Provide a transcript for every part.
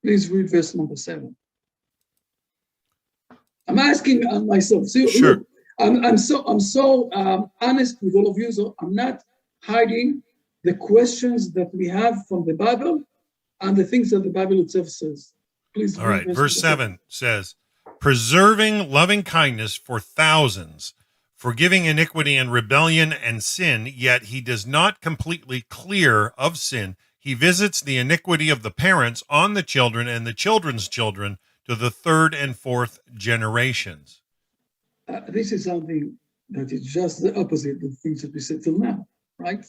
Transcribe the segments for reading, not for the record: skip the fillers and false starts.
Please read verse number 7. I'm asking myself. See, Sure. look, I'm so honest with all of you. So I'm not hiding the questions that we have from the Bible and the things that the Bible itself says. Please. All right. Verse 7 says, preserving loving kindness for thousands, forgiving iniquity and rebellion and sin, yet he does not completely clear of sin. He visits the iniquity of the parents on the children and the children's children to the third and fourth generations. This is something that is just the opposite of things that we said till now, right?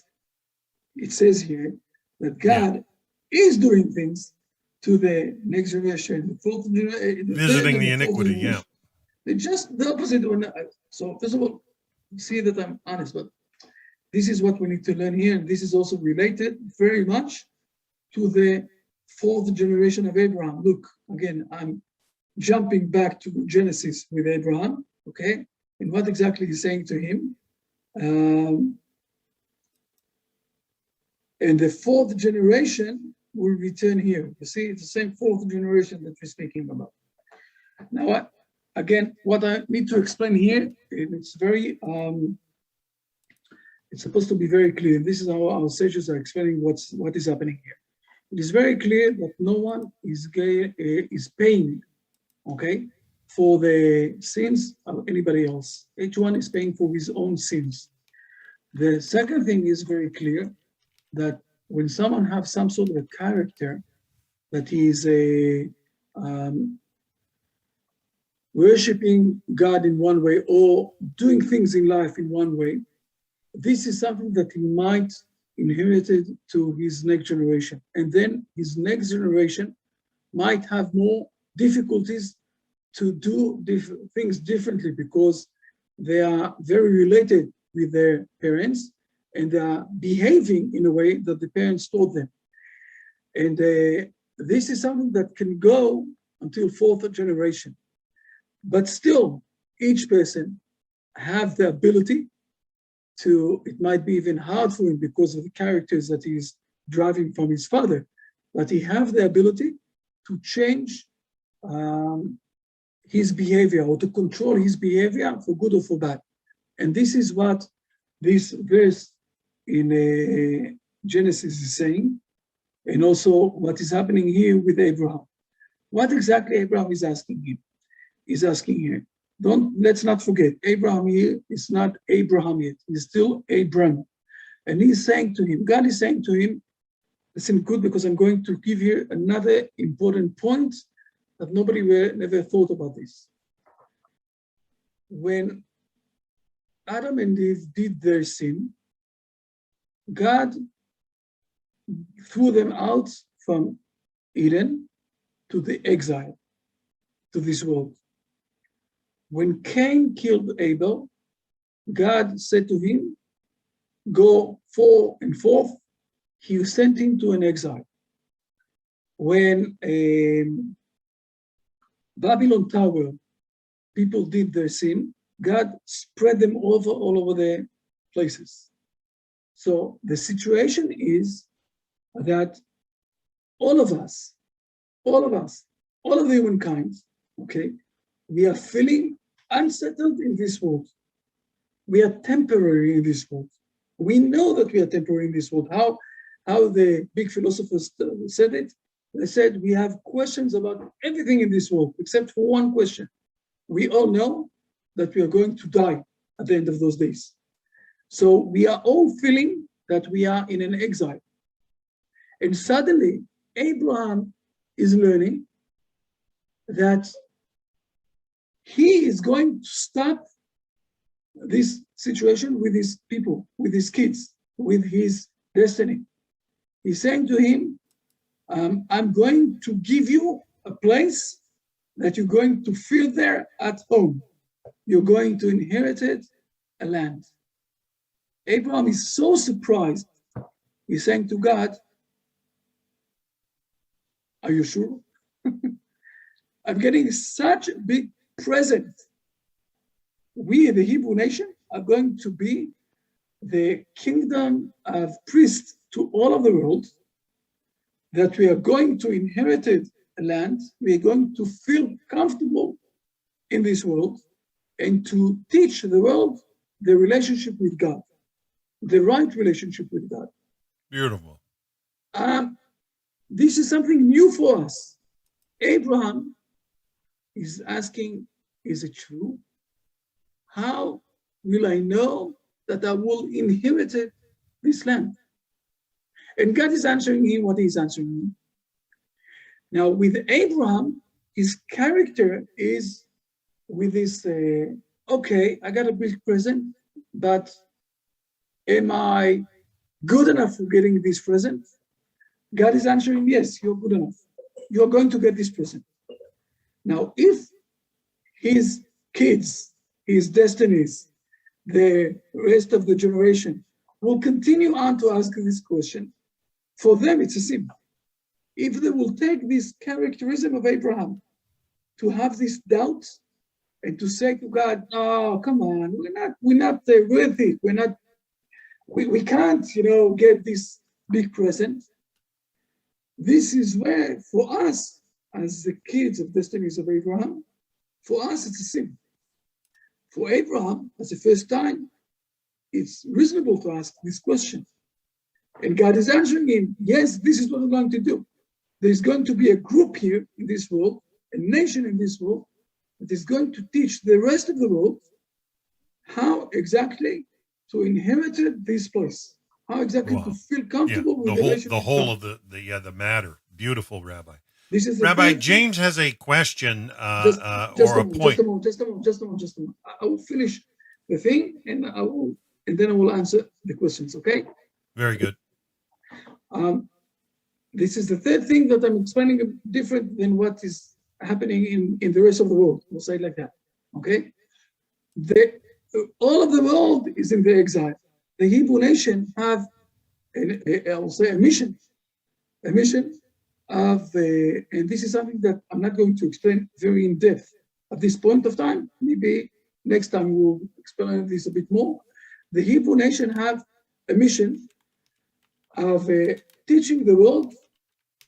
It says here that God is doing things to the next generation, the fourth generation, visiting the iniquity, yeah. It's just the opposite. So first of all, see that I'm honest, but this is what we need to learn here. This is also related very much to the fourth generation of Abraham. Look, again, I'm jumping back to Genesis with Abraham, okay? And what exactly he's saying to him. And the fourth generation will return here. You see, it's the same fourth generation that we're speaking about. Now, again, what I need to explain here, it's very, it's supposed to be very clear. This is how our sages are explaining what is happening here. It is very clear that no one is paying, okay, for the sins of anybody else. Each one is paying for his own sins. The second thing is very clear, that when someone has some sort of a character that he is worshiping God in one way or doing things in life in one way, this is something that he might inherit to his next generation. And then his next generation might have more difficulties to do things differently because they are very related with their parents and they are behaving in a way that the parents taught them. And this is something that can go until fourth generation. But still, each person have the ability to, it might be even hard for him because of the characters that he's driving from his father, but he have the ability to change his behavior or to control his behavior for good or for bad. And this is what this verse in Genesis is saying, and also what is happening here with Abraham. What exactly Abraham is asking him? He's asking here, let's not forget, Abraham here is not Abraham yet, he's still Abram. And he's saying to him, God is saying to him, listen good, because I'm going to give you another important point that nobody never thought about this. When Adam and Eve did their sin, God threw them out from Eden to the exile, to this world. When Cain killed Abel, God said to him, go forth and forth. He sent him to an exile. When Babylon Tower, people did their sin, God spread them all over the places. So the situation is that all of the humankind, okay, we are feeling unsettled in this world. We are temporary in this world. We know that we are temporary in this world. How the big philosophers said it? They said we have questions about everything in this world except for one question. We all know that we are going to die at the end of those days. So we are all feeling that we are in an exile. And suddenly, Abraham is learning that he is going to stop this situation with his people, with his kids, with his destiny. He's saying to him, I'm going to give you a place that you're going to feel there at home. You're going to inherit a land. Abraham is so surprised. He's saying to God, are you sure? I'm getting such a big present. We, the Hebrew nation, are going to be the kingdom of priests to all of the world, that we are going to inherit land. We are going to feel comfortable in this world and to teach the world the relationship with God, the right relationship with God. Beautiful. This is something new for us. Abraham is asking, is it true? How will I know that I will inherit this land? And God is answering him what he's answering him. Now, with Abraham, his character is with this, okay, I got a big present, but am I good enough for getting this present? God is answering, yes, you're good enough. You're going to get this present. Now, if his kids, his destinies, the rest of the generation will continue on to ask this question, for them it's a sin. If they will take this characterism of Abraham to have this doubt and to say to God, oh, come on, we're not worth it. We can't, get this big present. This is where, for us, as the kids of destinies of Abraham, for us, it's a sin. For Abraham, as the first time, it's reasonable to ask this question. And God is answering him, yes, this is what we're going to do. There's going to be a group here in this world, a nation in this world, that is going to teach the rest of the world how exactly to inherit this place, how exactly to feel comfortable with the whole of the matter. Beautiful, Rabbi. This is Rabbi James has a question or a point. Just a moment. I will finish the thing and then I will answer the questions. Okay. Very good. This is the third thing that I'm explaining different than what is happening in the rest of the world. We'll say it like that. Okay. All of the world is in the exile. The Hebrew nation have, I will say, a mission of, and this is something that I'm not going to explain very in depth at this point of time. Maybe next time we'll explain this a bit more. The Hebrew nation have a mission of teaching the world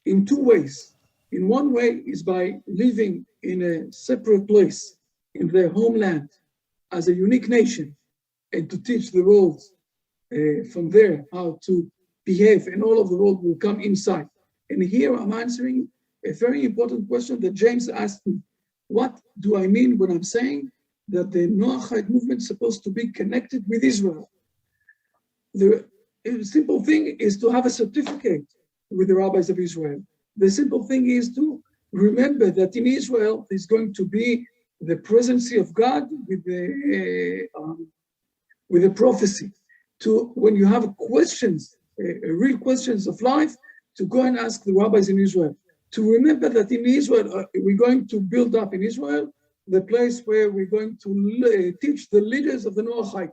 in two ways. In one way is by living in a separate place in their homeland as a unique nation and to teach the world from there how to behave, and all of the world will come inside. And here I'm answering a very important question that James asked me. What do I mean when I'm saying that the Noahide movement is supposed to be connected with Israel? The simple thing is to have a certificate with the rabbis of Israel. The simple thing is to remember that in Israel there's going to be the presence of God with the prophecy. To when you have questions, real questions of life, to go and ask the rabbis in Israel. To remember that in Israel, we're going to build up in Israel the place where we're going to teach the leaders of the Noahide.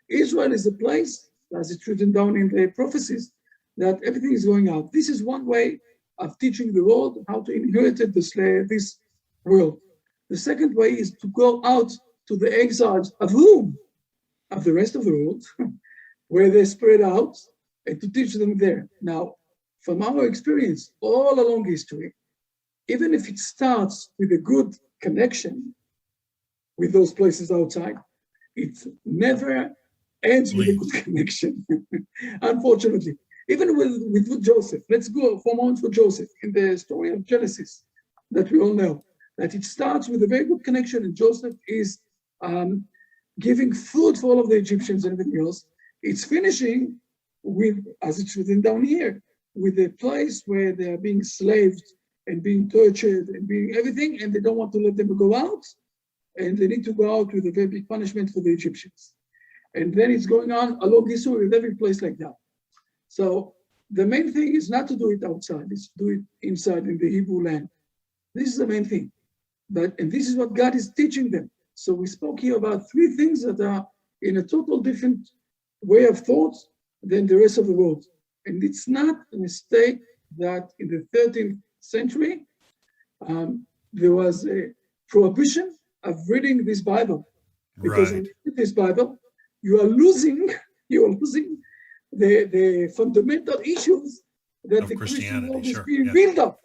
Israel is a place, as it's written down in the prophecies, that everything is going out. This is one way of teaching the world how to inherit this world. The second way is to go out to the exiles of whom? Of the rest of the world, where they're spread out, and to teach them there. Now, from our experience all along history, even if it starts with a good connection with those places outside, it never ends with a good connection, unfortunately. Even with Joseph, let's go for a moment for Joseph in the story of Genesis that we all know, that it starts with a very good connection, and Joseph is giving food for all of the Egyptians and everything else. It's finishing with, as it's written down here, with a place where they are being slaved and being tortured and being everything, and they don't want to let them go out, and they need to go out with a very big punishment for the Egyptians. And then it's going on along this way with every place like that. So the main thing is not to do it outside, it's to do it inside in the Hebrew land. This is the main thing. And this is what God is teaching them. So we spoke here about three things that are in a total different way of thought than the rest of the world. And it's not a mistake that in the 13th century, there was a prohibition of reading this Bible. Because when you read this Bible, you are losing the fundamental issues that the Christian world is being built up.